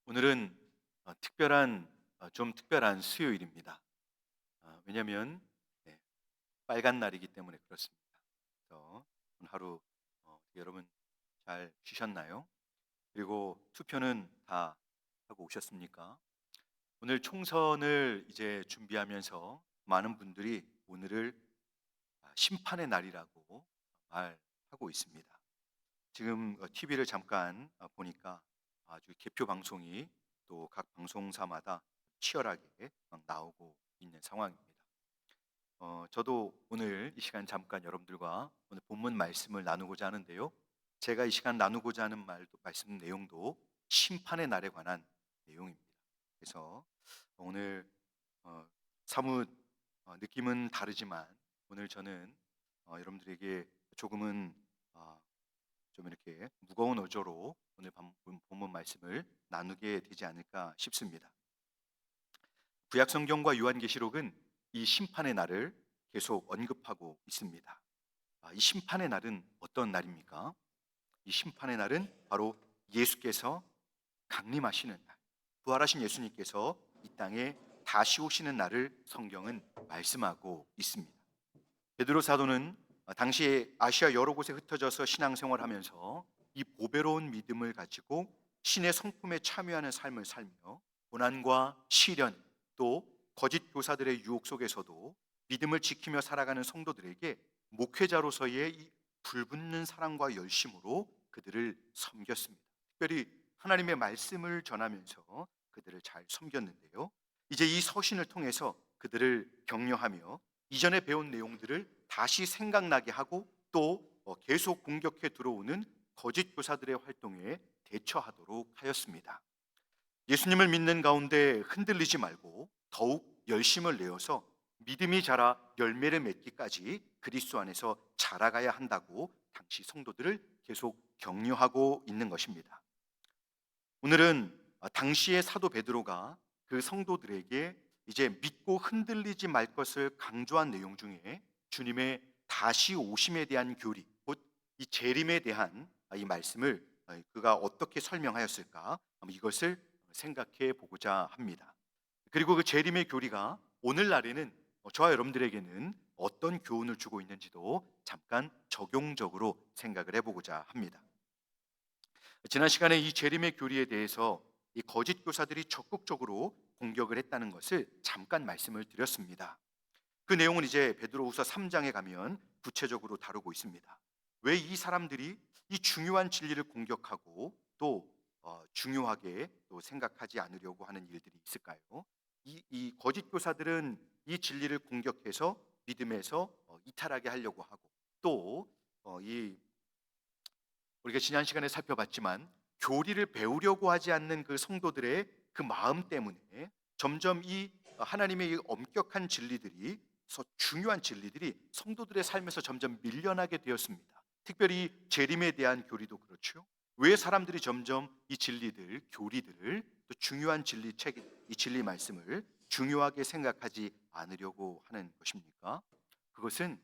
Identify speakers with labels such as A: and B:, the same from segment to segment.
A: 오늘은 좀 특별한 수요일입니다. 왜냐하면 빨간 날이기 때문에 그렇습니다. 그래서 오늘 하루 여러분 잘 쉬셨나요? 그리고 투표는 다 하고 오셨습니까? 오늘 총선을 이제 준비하면서 많은 분들이 오늘을 심판의 날이라고 말하고 있습니다. 지금 TV를 잠깐 보니까 아주 개표 방송이 또 각 방송사마다 치열하게 막 나오고 있는 상황입니다. 저도 오늘 이 시간 잠깐 여러분들과 오늘 본문 말씀을 나누고자 하는데요. 제가 이 시간 나누고자 하는 말씀 내용도 심판의 날에 관한 내용입니다. 그래서 오늘 어, 사뭇 느낌은 다르지만 오늘 저는 여러분들에게 조금은 어, 좀 이렇게 무거운 어조로 오늘 본문 말씀을 나누게 되지 않을까 싶습니다. 구약 성경과 요한계시록은 이 심판의 날을 계속 언급하고 있습니다. 이 심판의 날은 어떤 날입니까? 이 심판의 날은 바로 예수께서 강림하시는 날, 부활하신 예수님께서 이 땅에 다시 오시는 날을 성경은 말씀하고 있습니다. 베드로 사도는 당시에 아시아 여러 곳에 흩어져서 신앙생활하면서 이 보배로운 믿음을 가지고 신의 성품에 참여하는 삶을 살며 고난과 시련 또 거짓 교사들의 유혹 속에서도 믿음을 지키며 살아가는 성도들에게 목회자로서의 이 불붙는 사랑과 열심으로 그들을 섬겼습니다. 특별히 하나님의 말씀을 전하면서 그들을 잘 섬겼는데요. 이제 이 서신을 통해서 그들을 격려하며 이전에 배운 내용들을 다시 생각나게 하고 또 계속 공격해 들어오는 거짓 교사들의 활동에 대처하도록 하였습니다. 예수님을 믿는 가운데 흔들리지 말고 더욱 열심을 내어서 믿음이 자라 열매를 맺기까지 그리스도 안에서 자라가야 한다고 당시 성도들을 계속 격려하고 있는 것입니다. 오늘은 당시의 사도 베드로가 그 성도들에게 이제 믿고 흔들리지 말 것을 강조한 내용 중에 주님의 다시 오심에 대한 교리, 곧 이 재림에 대한 이 말씀을 그가 어떻게 설명하였을까? 이것을 생각해 보고자 합니다. 그리고 그 재림의 교리가 오늘날에는 저와 여러분들에게는 어떤 교훈을 주고 있는지도 잠깐 적용적으로 생각을 해보고자 합니다. 지난 시간에 이 재림의 교리에 대해서 이 거짓 교사들이 적극적으로 공격을 했다는 것을 잠깐 말씀을 드렸습니다. 그 내용은 이제 베드로후서 3장에 가면 구체적으로 다루고 있습니다. 왜 이 사람들이 이 중요한 진리를 공격하고 또 중요하게 또 생각하지 않으려고 하는 일들이 있을까요? 이 거짓 교사들은 이 진리를 공격해서 믿음에서 이탈하게 하려고 하고 또이 우리가 지난 시간에 살펴봤지만 교리를 배우려고 하지 않는 그 성도들의 그 마음 때문에 점점 이 하나님의 이 엄격한 진리들이 중요한 진리들이 성도들의 삶에서 점점 밀려나게 되었습니다. 특별히 재림에 대한 교리도 그렇죠. 왜 사람들이 점점 이 진리들, 교리들을 또 중요한 이 진리 말씀을 중요하게 생각하지 않으려고 하는 것입니까? 그것은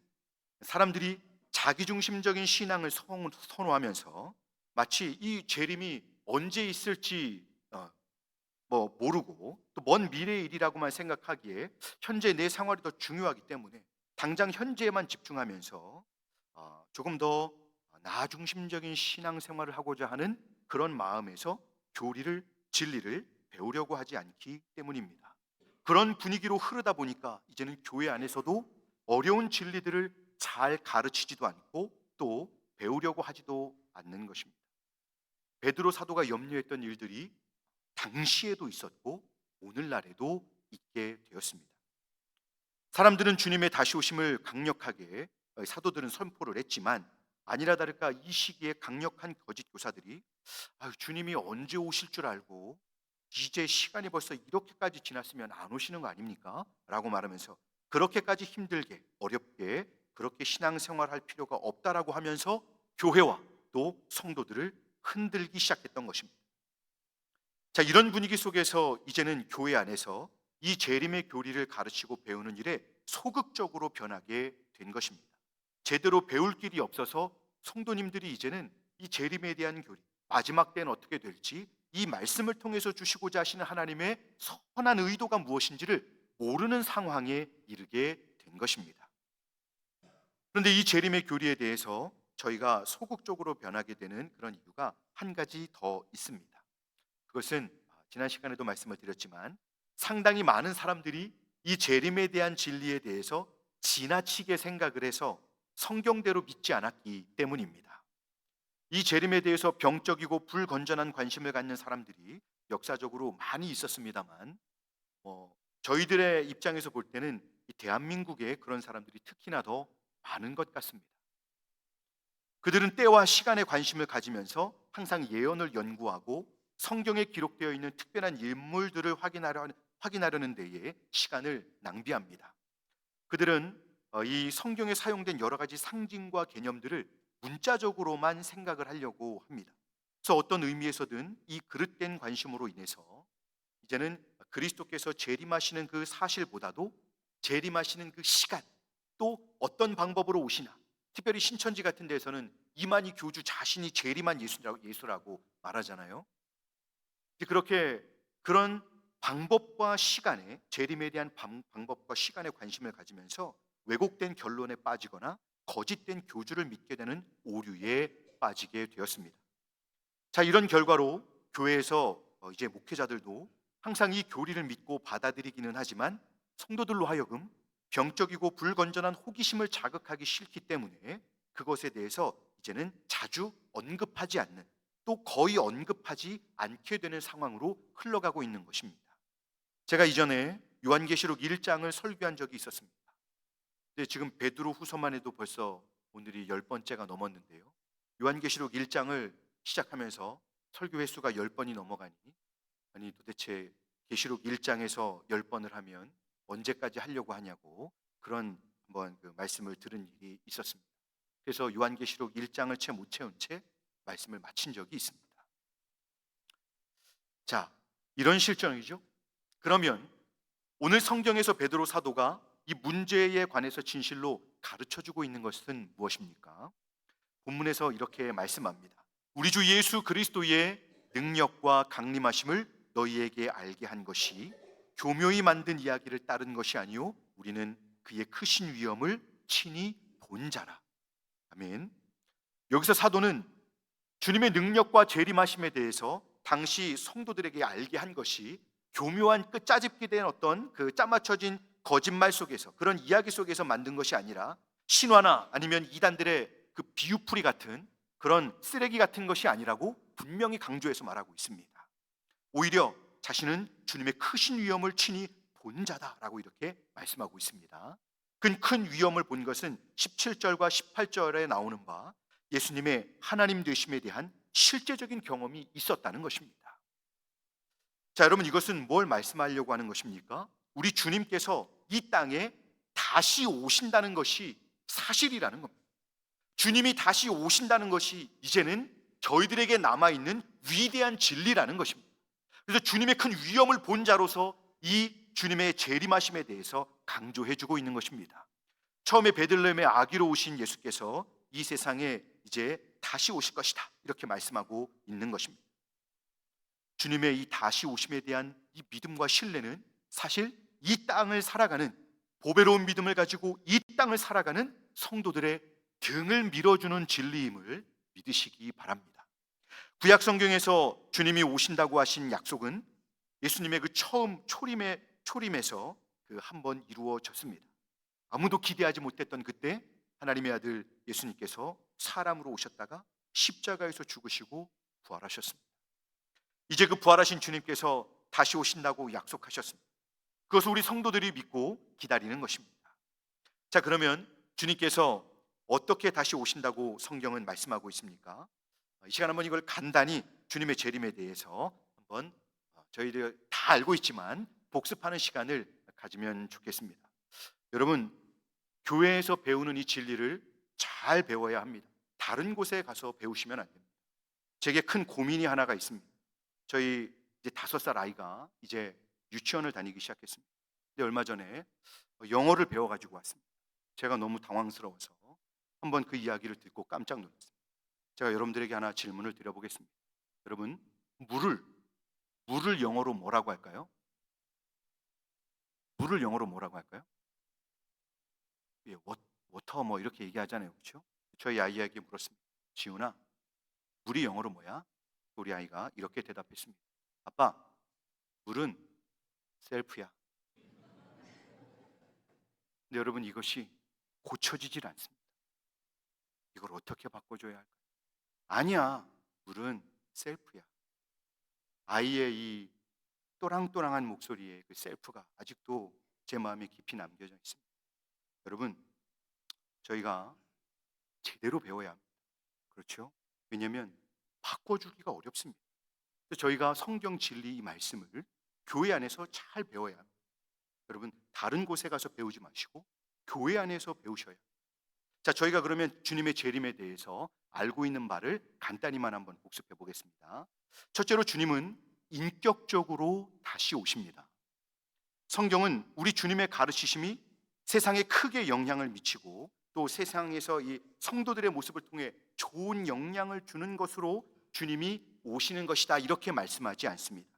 A: 사람들이 자기중심적인 신앙을 선호하면서 마치 이 재림이 언제 있을지 모르고 또 먼 미래의 일이라고만 생각하기에 현재 내 생활이 더 중요하기 때문에 당장 현재에만 집중하면서 조금 더 나중심적인 신앙생활을 하고자 하는 그런 마음에서 진리를 배우려고 하지 않기 때문입니다. 그런 분위기로 흐르다 보니까 이제는 교회 안에서도 어려운 진리들을 잘 가르치지도 않고 또 배우려고 하지도 않는 것입니다. 베드로 사도가 염려했던 일들이 당시에도 있었고 오늘날에도 있게 되었습니다. 사람들은 주님의 다시 오심을 강력하게 사도들은 선포를 했지만 아니라 다를까 이 시기에 강력한 거짓 교사들이 주님이 언제 오실 줄 알고 이제 시간이 벌써 이렇게까지 지났으면 안 오시는 거 아닙니까? 라고 말하면서 그렇게까지 힘들게 어렵게 그렇게 신앙생활할 필요가 없다라고 하면서 교회와 또 성도들을 흔들기 시작했던 것입니다. 자, 이런 분위기 속에서 이제는 교회 안에서 이 재림의 교리를 가르치고 배우는 일에 소극적으로 변하게 된 것입니다. 제대로 배울 길이 없어서 성도님들이 이제는 이 재림에 대한 교리, 마지막 때는 어떻게 될지 이 말씀을 통해서 주시고자 하시는 하나님의 선한 의도가 무엇인지를 모르는 상황에 이르게 된 것입니다. 그런데 이 재림의 교리에 대해서 저희가 소극적으로 변하게 되는 그런 이유가 한 가지 더 있습니다. 그것은 지난 시간에도 말씀을 드렸지만 상당히 많은 사람들이 이 재림에 대한 진리에 대해서 지나치게 생각을 해서 성경대로 믿지 않았기 때문입니다. 이 재림에 대해서 병적이고 불건전한 관심을 갖는 사람들이 역사적으로 많이 있었습니다만 저희들의 입장에서 볼 때는 이 대한민국에 그런 사람들이 특히나 더 많은 것 같습니다. 그들은 때와 시간에 관심을 가지면서 항상 예언을 연구하고 성경에 기록되어 있는 특별한 인물들을 확인하려는 데에 시간을 낭비합니다. 그들은 이 성경에 사용된 여러 가지 상징과 개념들을 문자적으로만 생각을 하려고 합니다. 그래서 어떤 의미에서든 이 그릇된 관심으로 인해서 이제는 그리스도께서 재림하시는 그 사실보다도 재림하시는 그 시간, 또 어떤 방법으로 오시나, 특별히 신천지 같은 데서는 이만희 교주 자신이 재림한 예수라고 말하잖아요. 그렇게 그런 방법과 시간에, 재림에 대한 방법과 시간에 관심을 가지면서 왜곡된 결론에 빠지거나 거짓된 교주를 믿게 되는 오류에 빠지게 되었습니다. 자, 이런 결과로 교회에서 이제 목회자들도 항상 이 교리를 믿고 받아들이기는 하지만 성도들로 하여금 병적이고 불건전한 호기심을 자극하기 싫기 때문에 그것에 대해서 이제는 자주 언급하지 않는, 또 거의 언급하지 않게 되는 상황으로 흘러가고 있는 것입니다. 제가 이전에 요한계시록 1장을 설교한 적이 있었습니다. 근데 지금 베드로 후서만 해도 벌써 오늘이 10번째가 넘었는데요. 요한계시록 1장을 시작하면서 설교 횟수가 10번이 넘어가니, 아니 도대체 계시록 1장에서 10번을 하면 언제까지 하려고 하냐고 그런 한번 그 말씀을 들은 일이 있었습니다. 그래서 요한계시록 1장을 채 못 채운 채 말씀을 마친 적이 있습니다. 자, 이런 실정이죠. 그러면 오늘 성경에서 베드로 사도가 이 문제에 관해서 진실로 가르쳐주고 있는 것은 무엇입니까? 본문에서 이렇게 말씀합니다. 우리 주 예수 그리스도의 능력과 강림하심을 너희에게 알게 한 것이 교묘히 만든 이야기를 따른 것이 아니요 우리는 그의 크신 위엄을 친히 본 자라. 아멘. 여기서 사도는 주님의 능력과 재림하심에 대해서 당시 성도들에게 알게 한 것이 교묘한 짜집기 된 어떤 그 짜맞춰진 거짓말 속에서, 그런 이야기 속에서 만든 것이 아니라 신화나 아니면 이단들의 그 비유풀이 같은 그런 쓰레기 같은 것이 아니라고 분명히 강조해서 말하고 있습니다. 오히려 자신은 주님의 크신 위엄을 친히 본 자다라고 이렇게 말씀하고 있습니다. 큰 위엄을 본 것은 17절과 18절에 나오는 바 예수님의 하나님 되심에 대한 실제적인 경험이 있었다는 것입니다. 자, 여러분, 이것은 뭘 말씀하려고 하는 것입니까? 우리 주님께서 이 땅에 다시 오신다는 것이 사실이라는 겁니다. 주님이 다시 오신다는 것이 이제는 저희들에게 남아있는 위대한 진리라는 것입니다. 그래서 주님의 큰 위엄을 본 자로서 이 주님의 재림하심에 대해서 강조해주고 있는 것입니다. 처음에 베들레헴의 아기로 오신 예수께서 이 세상에 이제 다시 오실 것이다 이렇게 말씀하고 있는 것입니다. 주님의 이 다시 오심에 대한 이 믿음과 신뢰는 사실 이 땅을 살아가는, 보배로운 믿음을 가지고 이 땅을 살아가는 성도들의 등을 밀어주는 진리임을 믿으시기 바랍니다. 구약 성경에서 주님이 오신다고 하신 약속은 예수님의 그 처음 초림에서 그 한 번 이루어졌습니다. 아무도 기대하지 못했던 그때 하나님의 아들 예수님께서 사람으로 오셨다가 십자가에서 죽으시고 부활하셨습니다. 이제 그 부활하신 주님께서 다시 오신다고 약속하셨습니다. 그것을 우리 성도들이 믿고 기다리는 것입니다. 자, 그러면 주님께서 어떻게 다시 오신다고 성경은 말씀하고 있습니까? 이 시간 한번 이걸 간단히 주님의 재림에 대해서 한번 저희들 다 알고 있지만 복습하는 시간을 가지면 좋겠습니다. 여러분, 교회에서 배우는 이 진리를 잘 배워야 합니다. 다른 곳에 가서 배우시면 안 됩니다. 제게 큰 고민이 하나가 있습니다. 저희 이제 5살 아이가 이제 유치원을 다니기 시작했습니다. 근데 얼마 전에 영어를 배워가지고 왔습니다. 제가 너무 당황스러워서 한번 그 이야기를 듣고 깜짝 놀랐습니다. 제가 여러분들에게 하나 질문을 드려보겠습니다. 여러분, 물을 물을 영어로 뭐라고 할까요? 물을 영어로 뭐라고 할까요? 예, 워터 뭐 이렇게 얘기하잖아요. 그렇죠? 저희 아이에게 물었습니다. 지훈아, 물이 영어로 뭐야? 우리 아이가 이렇게 대답했습니다. 아빠, 물은 셀프야. 근데 여러분, 이것이 고쳐지질 않습니다. 이걸 어떻게 바꿔줘야 할까요? 아니야, 물은 셀프야. 아이의 이 또랑또랑한 목소리에 그 셀프가 아직도 제 마음에 깊이 남겨져 있습니다. 여러분, 저희가 제대로 배워야 합니다. 그렇죠? 왜냐하면 바꿔주기가 어렵습니다. 그래서 저희가 성경 진리 이 말씀을 교회 안에서 잘 배워야 합니다. 여러분, 다른 곳에 가서 배우지 마시고 교회 안에서 배우셔야 합니다. 자, 저희가 그러면 주님의 재림에 대해서 알고 있는 말을 간단히만 한번 복습해 보겠습니다. 첫째로, 주님은 인격적으로 다시 오십니다. 성경은 우리 주님의 가르치심이 세상에 크게 영향을 미치고 또 세상에서 이 성도들의 모습을 통해 좋은 영향을 주는 것으로 주님이 오시는 것이다, 이렇게 말씀하지 않습니다.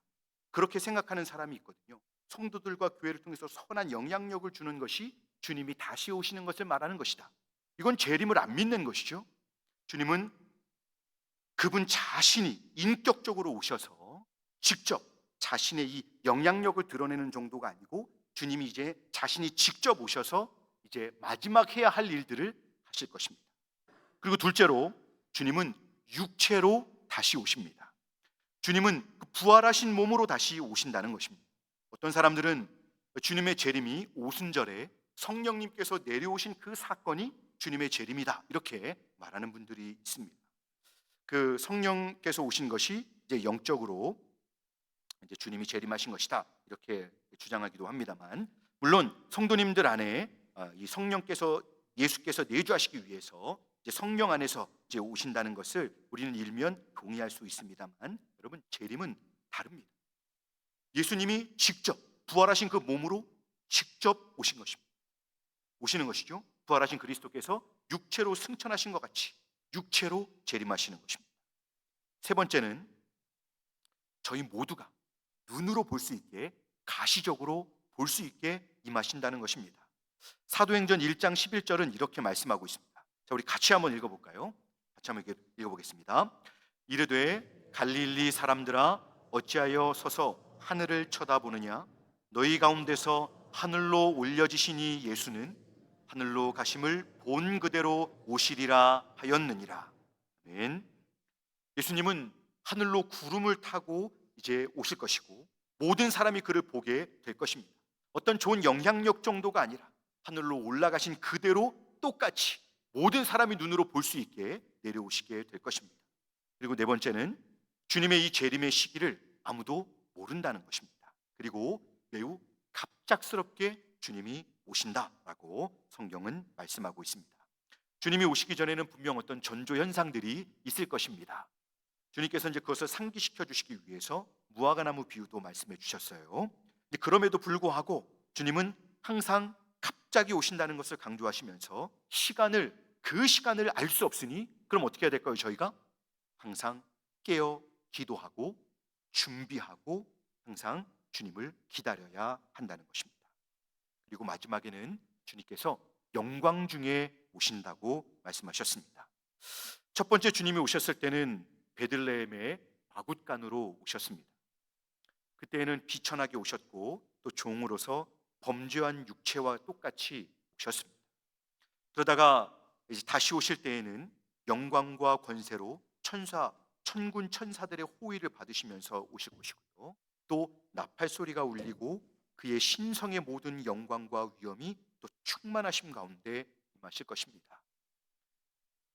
A: 그렇게 생각하는 사람이 있거든요. 성도들과 교회를 통해서 선한 영향력을 주는 것이 주님이 다시 오시는 것을 말하는 것이다. 이건 재림을 안 믿는 것이죠. 주님은 그분 자신이 인격적으로 오셔서 직접 자신의 이 영향력을 드러내는 정도가 아니고, 주님이 이제 자신이 직접 오셔서 이제 마지막 해야 할 일들을 하실 것입니다. 그리고 둘째로, 주님은 육체로 다시 오십니다. 주님은 그 부활하신 몸으로 다시 오신다는 것입니다. 어떤 사람들은 주님의 재림이 오순절에 성령님께서 내려오신 그 사건이 주님의 재림이다, 이렇게 말하는 분들이 있습니다. 그 성령께서 오신 것이 이제 영적으로 이제 주님이 재림하신 것이다, 이렇게 주장하기도 합니다만, 물론 성도님들 안에 이 성령께서, 예수께서 내주하시기 위해서 이제 성령 안에서 이제 오신다는 것을 우리는 일면 동의할 수 있습니다만, 여러분, 재림은 다릅니다. 예수님이 직접 부활하신 그 몸으로 직접 오신 것입니다. 오시는 것이죠. 부활하신 그리스도께서 육체로 승천하신 것 같이 육체로 재림하시는 것입니다. 세 번째는, 저희 모두가 눈으로 볼 수 있게, 가시적으로 볼 수 있게 임하신다는 것입니다. 사도행전 1장 11절은 이렇게 말씀하고 있습니다. 자, 우리 같이 한번 읽어볼까요? 같이 한번 읽어보겠습니다. 이르되 갈릴리 사람들아, 어찌하여 서서 하늘을 쳐다보느냐? 너희 가운데서 하늘로 올려지신 이 예수는 하늘로 가심을 본 그대로 오시리라 하였느니라. 아멘. 예수님은 하늘로 구름을 타고 이제 오실 것이고, 모든 사람이 그를 보게 될 것입니다. 어떤 좋은 영향력 정도가 아니라 하늘로 올라가신 그대로 똑같이 모든 사람이 눈으로 볼 수 있게 내려오시게 될 것입니다. 그리고 네 번째는, 주님의 이 재림의 시기를 아무도 모른다는 것입니다. 그리고 매우 갑작스럽게 주님이 오신다라고 성경은 말씀하고 있습니다. 주님이 오시기 전에는 분명 어떤 전조 현상들이 있을 것입니다. 주님께서 이제 그것을 상기시켜 주시기 위해서 무화과나무 비유도 말씀해 주셨어요. 그럼에도 불구하고 주님은 항상 갑자기 오신다는 것을 강조하시면서 그 시간을 알 수 없으니 그럼 어떻게 해야 될까요? 저희가 항상 깨어 기도하고 준비하고 항상 주님을 기다려야 한다는 것입니다. 그리고 마지막에는 주님께서 영광 중에 오신다고 말씀하셨습니다. 첫 번째, 주님이 오셨을 때는 베들레헴의 마굿간으로 오셨습니다. 그때는 비천하게 오셨고 또 종으로서 범죄한 육체와 똑같이 오셨습니다. 그러다가 이제 다시 오실 때에는 영광과 권세로 천군 천사들의 호의를 받으시면서 오실 것이고요. 또 나팔 소리가 울리고 그의 신성의 모든 영광과 위엄이 또 충만하심 가운데 임하실 것입니다.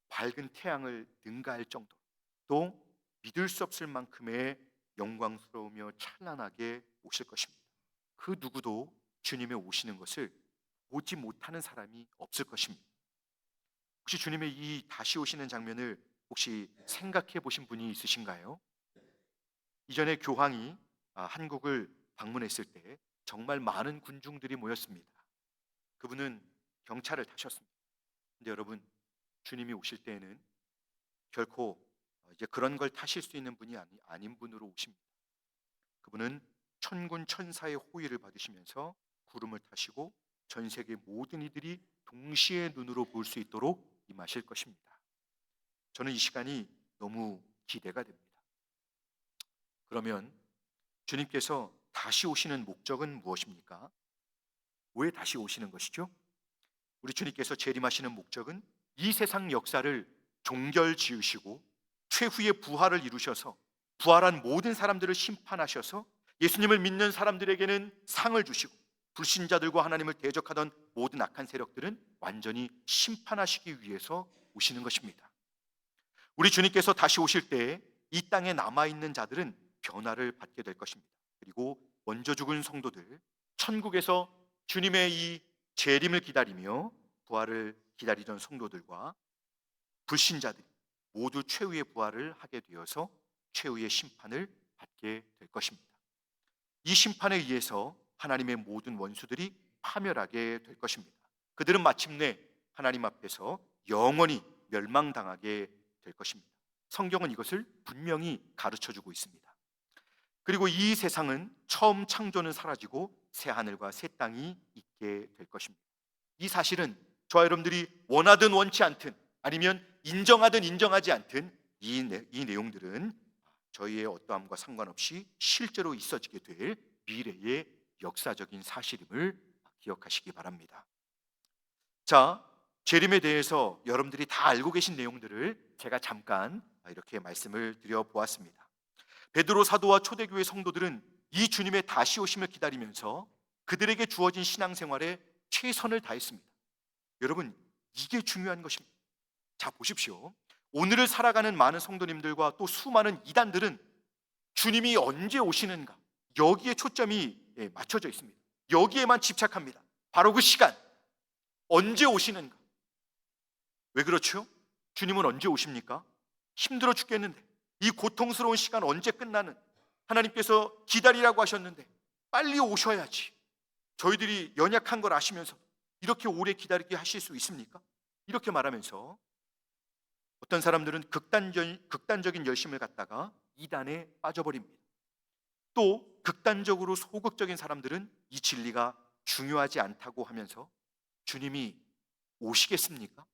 A: 밝은 태양을 능가할 정도, 또 믿을 수 없을 만큼의 영광스러우며 찬란하게 오실 것입니다. 그 누구도 주님의 오시는 것을 보지 못하는 사람이 없을 것입니다. 혹시 주님의 이 다시 오시는 장면을 혹시 생각해 보신 분이 있으신가요? 이전에 교황이 한국을 방문했을 때 정말 많은 군중들이 모였습니다. 그분은 경차를 타셨습니다. 근데 여러분, 주님이 오실 때에는 결코 이제 그런 걸 타실 수 있는 분이 아닌 분으로 오십니다. 그분은 천군 천사의 호의를 받으시면서 구름을 타시고 전 세계 모든 이들이 동시에 눈으로 볼 수 있도록 임하실 것입니다. 저는 이 시간이 너무 기대가 됩니다. 그러면 주님께서 다시 오시는 목적은 무엇입니까? 왜 다시 오시는 것이죠? 우리 주님께서 재림하시는 목적은 이 세상 역사를 종결 지으시고 최후의 부활을 이루셔서 부활한 모든 사람들을 심판하셔서 예수님을 믿는 사람들에게는 상을 주시고 불신자들과 하나님을 대적하던 모든 악한 세력들은 완전히 심판하시기 위해서 오시는 것입니다. 우리 주님께서 다시 오실 때 이 땅에 남아있는 자들은 변화를 받게 될 것입니다. 그리고 먼저 죽은 성도들, 천국에서 주님의 이 재림을 기다리며 부활을 기다리던 성도들과 불신자들이 모두 최후의 부활을 하게 되어서 최후의 심판을 받게 될 것입니다. 이 심판에 의해서 하나님의 모든 원수들이 파멸하게 될 것입니다. 그들은 마침내 하나님 앞에서 영원히 멸망당하게 될 것입니다. 성경은 이것을 분명히 가르쳐주고 있습니다. 그리고 이 세상은 처음 창조는 사라지고 새 하늘과 새 땅이 있게 될 것입니다. 이 사실은 저와 여러분들이 원하든 원치 않든 아니면 인정하든 인정하지 않든 이 내용들은 저희의 어떠함과 상관없이 실제로 있어지게 될 미래의 역사적인 사실임을 기억하시기 바랍니다. 자, 재림에 대해서 여러분들이 다 알고 계신 내용들을 제가 잠깐 이렇게 말씀을 드려 보았습니다. 베드로 사도와 초대교회 성도들은 이 주님의 다시 오심을 기다리면서 그들에게 주어진 신앙생활에 최선을 다했습니다. 여러분, 이게 중요한 것입니다. 자, 보십시오. 오늘을 살아가는 많은 성도님들과 또 수많은 이단들은 주님이 언제 오시는가, 여기에 초점이 맞춰져 있습니다. 여기에만 집착합니다. 바로 그 시간, 언제 오시는가. 왜 그렇죠? 주님은 언제 오십니까? 힘들어 죽겠는데, 이 고통스러운 시간 언제 끝나는, 하나님께서 기다리라고 하셨는데 빨리 오셔야지. 저희들이 연약한 걸 아시면서 이렇게 오래 기다리게 하실 수 있습니까? 이렇게 말하면서 어떤 사람들은 극단적인 열심을 갖다가 이단에 빠져버립니다. 또 극단적으로 소극적인 사람들은 이 진리가 중요하지 않다고 하면서 주님이 오시겠습니까?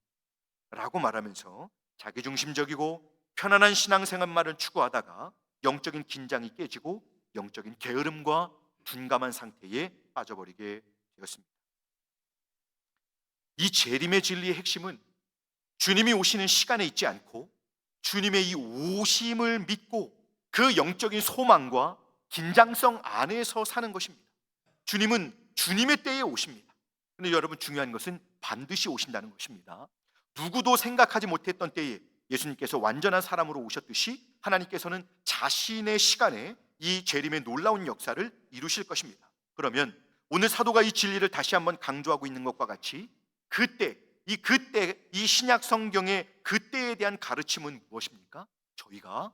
A: 라고 말하면서 자기중심적이고 편안한 신앙생활만을 추구하다가 영적인 긴장이 깨지고 영적인 게으름과 둔감한 상태에 빠져버리게 되었습니다. 이 재림의 진리의 핵심은 주님이 오시는 시간에 있지 않고 주님의 이 오심을 믿고 그 영적인 소망과 긴장성 안에서 사는 것입니다. 주님은 주님의 때에 오십니다. 그런데 여러분, 중요한 것은 반드시 오신다는 것입니다. 누구도 생각하지 못했던 때에 예수님께서 완전한 사람으로 오셨듯이 하나님께서는 자신의 시간에 이 재림의 놀라운 역사를 이루실 것입니다. 그러면 오늘 사도가 이 진리를 다시 한번 강조하고 있는 것과 같이 그때, 이 신약 성경의 그때에 대한 가르침은 무엇입니까? 저희가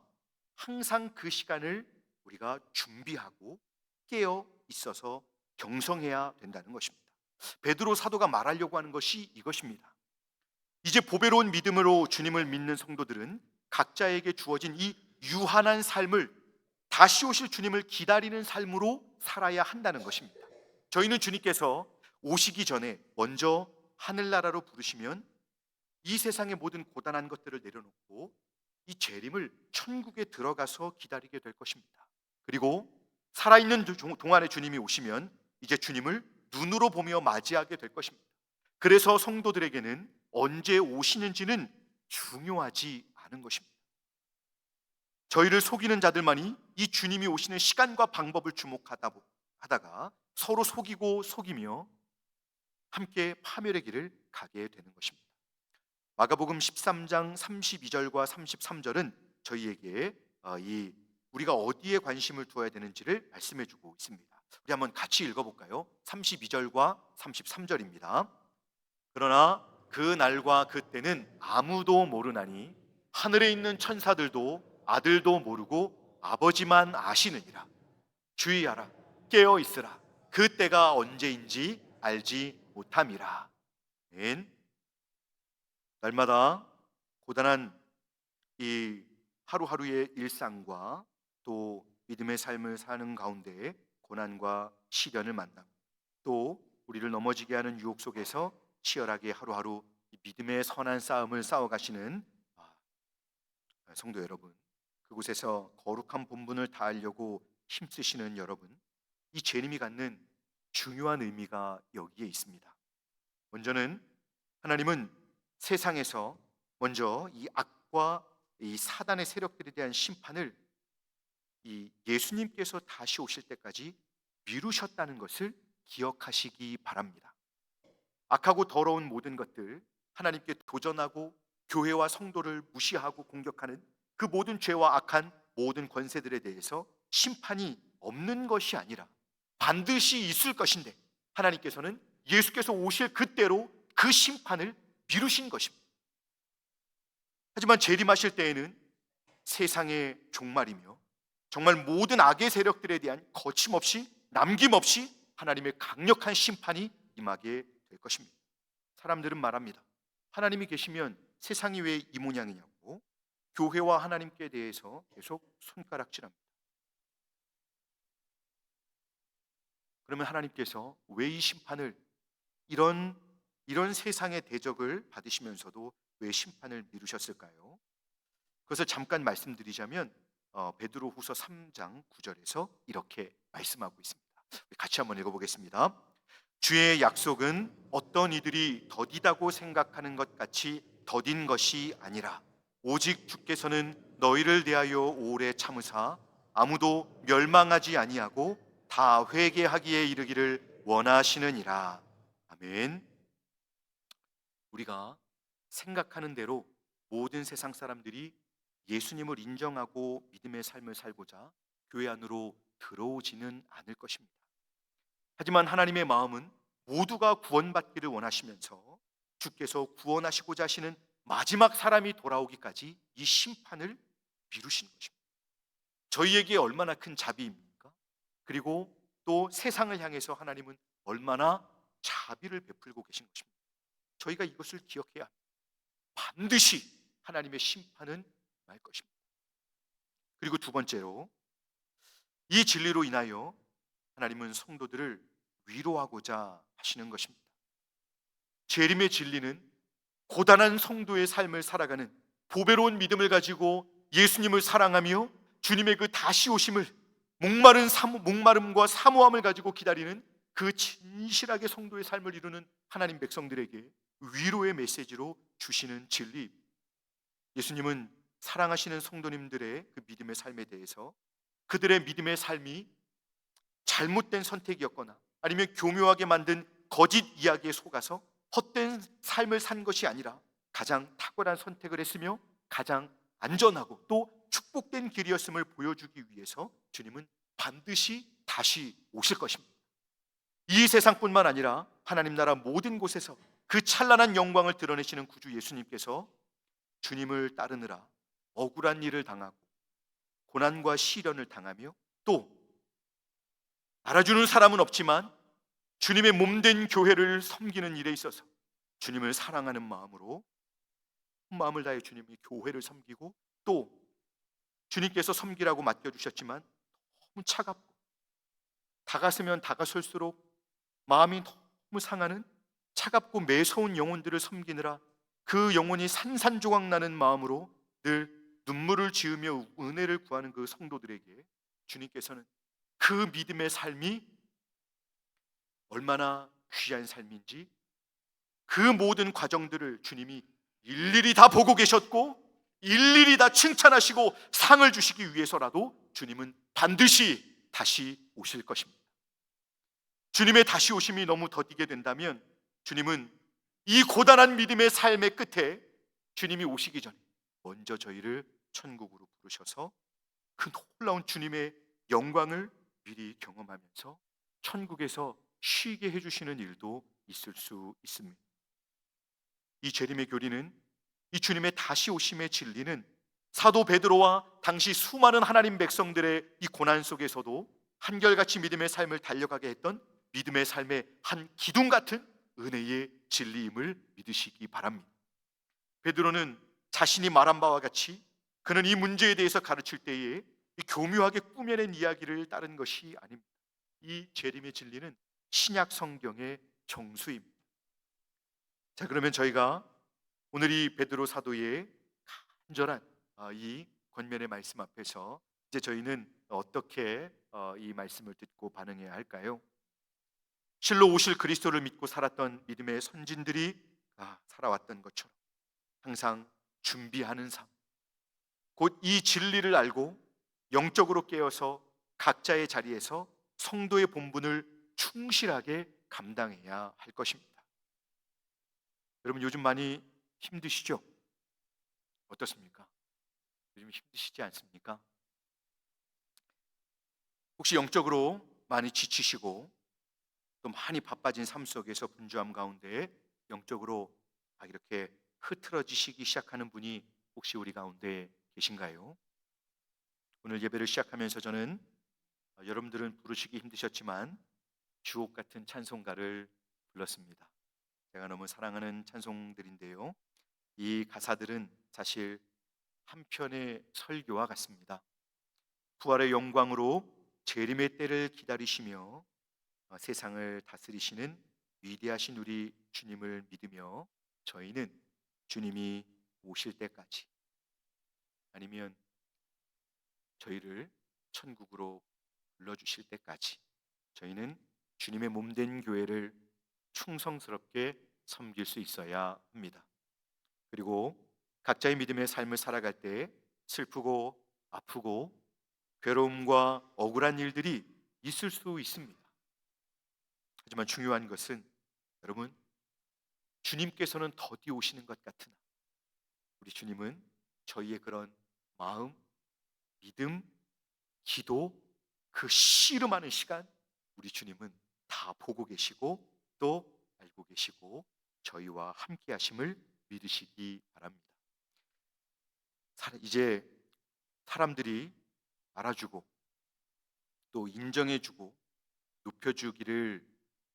A: 항상 그 시간을 우리가 준비하고 깨어 있어서 경성해야 된다는 것입니다. 베드로 사도가 말하려고 하는 것이 이것입니다. 이제 보배로운 믿음으로 주님을 믿는 성도들은 각자에게 주어진 이 유한한 삶을 다시 오실 주님을 기다리는 삶으로 살아야 한다는 것입니다. 저희는 주님께서 오시기 전에 먼저 하늘나라로 부르시면 이 세상의 모든 고단한 것들을 내려놓고 이 재림을 천국에 들어가서 기다리게 될 것입니다. 그리고 살아있는 동안에 주님이 오시면 이제 주님을 눈으로 보며 맞이하게 될 것입니다. 그래서 성도들에게는 언제 오시는지는 중요하지 않은 것입니다. 저희를 속이는 자들만이 이 주님이 오시는 시간과 방법을 주목하다가 서로 속이며 함께 파멸의 길을 가게 되는 것입니다. 마가복음 13장 32절과 33절은 저희에게 우리가 어디에 관심을 두어야 되는지를 말씀해 주고 있습니다. 우리 한번 같이 읽어볼까요? 32절과 33절입니다. 그러나 그 날과 그 때는 아무도 모르나니 하늘에 있는 천사들도 아들도 모르고 아버지만 아시느니라. 주의하라, 깨어 있으라. 그 때가 언제인지 알지 못함이라. 아멘. 날마다 고단한 이 하루하루의 일상과 또 믿음의 삶을 사는 가운데 고난과 시련을 만나고 또 우리를 넘어지게 하는 유혹 속에서 치열하게 하루하루 이 믿음의 선한 싸움을 싸워가시는 성도 여러분, 그곳에서 거룩한 본분을 다하려고 힘쓰시는 여러분, 이 재림이 갖는 중요한 의미가 여기에 있습니다. 먼저는 하나님은 세상에서 먼저 이 악과 이 사단의 세력들에 대한 심판을 이 예수님께서 다시 오실 때까지 미루셨다는 것을 기억하시기 바랍니다. 악하고 더러운 모든 것들, 하나님께 도전하고 교회와 성도를 무시하고 공격하는 그 모든 죄와 악한 모든 권세들에 대해서 심판이 없는 것이 아니라 반드시 있을 것인데, 하나님께서는 예수께서 오실 그때로 그 심판을 미루신 것입니다. 하지만 재림하실 때에는 세상의 종말이며 정말 모든 악의 세력들에 대한 거침없이 남김없이 하나님의 강력한 심판이 임하게 될 것입니다. 사람들은 말합니다. 하나님이 계시면 세상이 왜 이 모양이냐고 교회와 하나님께 대해서 계속 손가락질합니다. 그러면 하나님께서 왜 이 심판을 이런 세상의 대적을 받으시면서도 왜 심판을 미루셨을까요? 그것을 잠깐 말씀드리자면 베드로후서 3장 9절에서 이렇게 말씀하고 있습니다. 같이 한번 읽어보겠습니다. 주의 약속은 어떤 이들이 더디다고 생각하는 것 같이 더딘 것이 아니라 오직 주께서는 너희를 대하여 오래 참으사 아무도 멸망하지 아니하고 다 회개하기에 이르기를 원하시느니라. 아멘. 우리가 생각하는 대로 모든 세상 사람들이 예수님을 인정하고 믿음의 삶을 살고자 교회 안으로 들어오지는 않을 것입니다. 하지만 하나님의 마음은 모두가 구원받기를 원하시면서 주께서 구원하시고자 하시는 마지막 사람이 돌아오기까지 이 심판을 미루시는 것입니다. 저희에게 얼마나 큰 자비입니까? 그리고 또 세상을 향해서 하나님은 얼마나 자비를 베풀고 계신 것입니다. 저희가 이것을 기억해야 합니다. 반드시 하나님의 심판은 날 것입니다. 그리고 두 번째로, 이 진리로 인하여 하나님은 성도들을 위로하고자 하시는 것입니다. 재림의 진리는 고단한 성도의 삶을 살아가는 보배로운 믿음을 가지고 예수님을 사랑하며 주님의 그 다시 오심을 목마름과 사모함을 가지고 기다리는 그 진실하게 성도의 삶을 이루는 하나님 백성들에게 위로의 메시지로 주시는 진리. 예수님은 사랑하시는 성도님들의 그 믿음의 삶에 대해서 그들의 믿음의 삶이 잘못된 선택이었거나 아니면 교묘하게 만든 거짓 이야기에 속아서 헛된 삶을 산 것이 아니라 가장 탁월한 선택을 했으며 가장 안전하고 또 축복된 길이었음을 보여주기 위해서 주님은 반드시 다시 오실 것입니다. 이 세상뿐만 아니라 하나님 나라 모든 곳에서 그 찬란한 영광을 드러내시는 구주 예수님께서 주님을 따르느라 억울한 일을 당하고 고난과 시련을 당하며 또 알아주는 사람은 없지만 주님의 몸된 교회를 섬기는 일에 있어서 주님을 사랑하는 마음으로 마음을 다해 주님의 교회를 섬기고 또 주님께서 섬기라고 맡겨주셨지만 너무 차갑고 다가서면 다가설수록 마음이 너무 상하는 차갑고 매서운 영혼들을 섬기느라 그 영혼이 산산조각 나는 마음으로 늘 눈물을 지으며 은혜를 구하는 그 성도들에게 주님께서는 그 믿음의 삶이 얼마나 귀한 삶인지 그 모든 과정들을 주님이 일일이 다 보고 계셨고 일일이 다 칭찬하시고 상을 주시기 위해서라도 주님은 반드시 다시 오실 것입니다. 주님의 다시 오심이 너무 더디게 된다면 주님은 이 고단한 믿음의 삶의 끝에 주님이 오시기 전에 먼저 저희를 천국으로 부르셔서 그 놀라운 주님의 영광을 미리 경험하면서 천국에서 쉬게 해주시는 일도 있을 수 있습니다. 이 재림의 교리는, 이 주님의 다시 오심의 진리는 사도 베드로와 당시 수많은 하나님 백성들의 이 고난 속에서도 한결같이 믿음의 삶을 달려가게 했던 믿음의 삶의 한 기둥 같은 은혜의 진리임을 믿으시기 바랍니다. 베드로는 자신이 말한 바와 같이 그는 이 문제에 대해서 가르칠 때에 이 교묘하게 꾸며낸 이야기를 따른 것이 아닙니다. 이 재림의 진리는 신약 성경의 정수입니다. 자, 그러면 저희가 오늘 이 베드로 사도의 간절한 이 권면의 말씀 앞에서 이제 저희는 어떻게 이 말씀을 듣고 반응해야 할까요? 실로 오실 그리스도를 믿고 살았던 믿음의 선진들이 살아왔던 것처럼 항상 준비하는 삶, 곧 이 진리를 알고 영적으로 깨어서 각자의 자리에서 성도의 본분을 충실하게 감당해야 할 것입니다. 여러분, 요즘 많이 힘드시죠? 어떻습니까? 요즘 힘드시지 않습니까? 혹시 영적으로 많이 지치시고 또 많이 바빠진 삶 속에서 분주함 가운데 영적으로 이렇게 흐트러지시기 시작하는 분이 혹시 우리 가운데 계신가요? 오늘 예배를 시작하면서 저는 여러분들은 부르시기 힘드셨지만 주옥 같은 찬송가를 불렀습니다. 제가 너무 사랑하는 찬송들인데요, 이 가사들은 사실 한 편의 설교와 같습니다. 부활의 영광으로 재림의 때를 기다리시며 세상을 다스리시는 위대하신 우리 주님을 믿으며 저희는 주님이 오실 때까지, 아니면 저희를 천국으로 불러주실 때까지 저희는 주님의 몸된 교회를 충성스럽게 섬길 수 있어야 합니다. 그리고 각자의 믿음의 삶을 살아갈 때 슬프고 아프고 괴로움과 억울한 일들이 있을 수 있습니다. 하지만 중요한 것은 여러분, 주님께서는 더디 오시는 것 같으나 우리 주님은 저희의 그런 마음, 믿음, 기도, 그 씨름하는 시간 우리 주님은 다 보고 계시고 또 알고 계시고 저희와 함께 하심을 믿으시기 바랍니다. 이제 사람들이 알아주고 또 인정해주고 높여주기를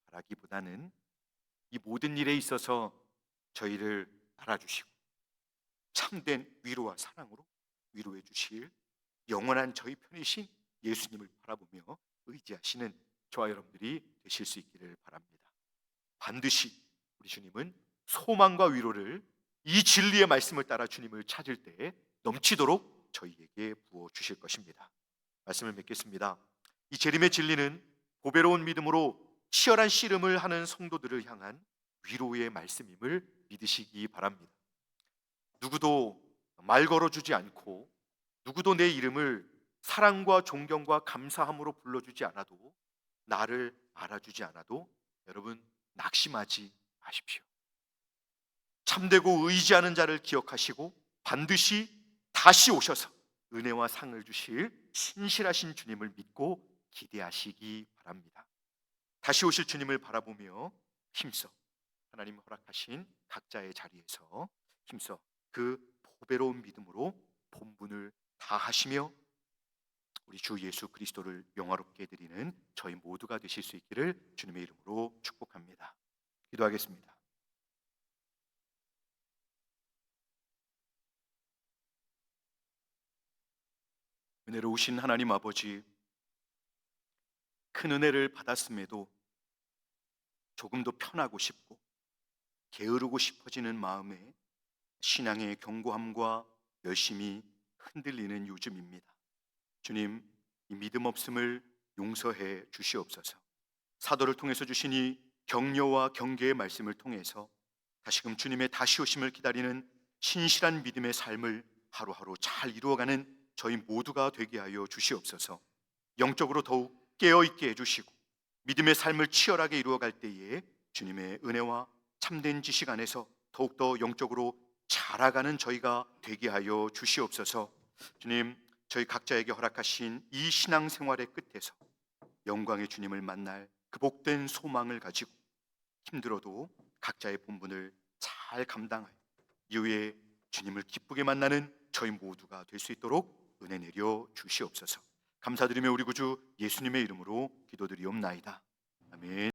A: 바라기보다는 이 모든 일에 있어서 저희를 알아주시고 참된 위로와 사랑으로 위로해 주실 영원한 저희 편이신 예수님을 바라보며 의지하시는 저와 여러분들이 되실 수 있기를 바랍니다. 반드시 우리 주님은 소망과 위로를 이 진리의 말씀을 따라 주님을 찾을 때 넘치도록 저희에게 부어 주실 것입니다. 말씀을 맺겠습니다. 이 재림의 진리는 보배로운 믿음으로 치열한 씨름을 하는 성도들을 향한 위로의 말씀임을 믿으시기 바랍니다. 누구도 말 걸어주지 않고 누구도 내 이름을 사랑과 존경과 감사함으로 불러주지 않아도, 나를 알아주지 않아도 여러분 낙심하지 마십시오. 참되고 의지하는 자를 기억하시고 반드시 다시 오셔서 은혜와 상을 주실 신실하신 주님을 믿고 기대하시기 바랍니다. 다시 오실 주님을 바라보며 힘써 하나님 허락하신 각자의 자리에서 힘써 그 보배로운 믿음으로 본분을 다하시며 우리 주 예수 그리스도를 영화롭게 드리는 저희 모두가 되실 수 있기를 주님의 이름으로 축복합니다. 기도하겠습니다. 은혜로우신 하나님 아버지, 큰 은혜를 받았음에도 조금 더 편하고 싶고 게으르고 싶어지는 마음에 신앙의 견고함과 열심이 흔들리는 요즘입니다. 주님, 이 믿음 없음을 용서해 주시옵소서. 사도를 통해서 주신 이 격려와 경계의 말씀을 통해서 다시금 주님의 다시 오심을 기다리는 신실한 믿음의 삶을 하루하루 잘 이루어가는 저희 모두가 되게 하여 주시옵소서. 영적으로 더욱 깨어있게 해주시고 믿음의 삶을 치열하게 이루어갈 때에 주님의 은혜와 참된 지식 안에서 더욱더 영적으로 자라가는 저희가 되게 하여 주시옵소서. 주님, 저희 각자에게 허락하신 이 신앙생활의 끝에서 영광의 주님을 만날 그 복된 소망을 가지고 힘들어도 각자의 본분을 잘 감당하여 이후에 주님을 기쁘게 만나는 저희 모두가 될 수 있도록 은혜 내려 주시옵소서. 감사드리며 우리 구주 예수님의 이름으로 기도드리옵나이다. 아멘.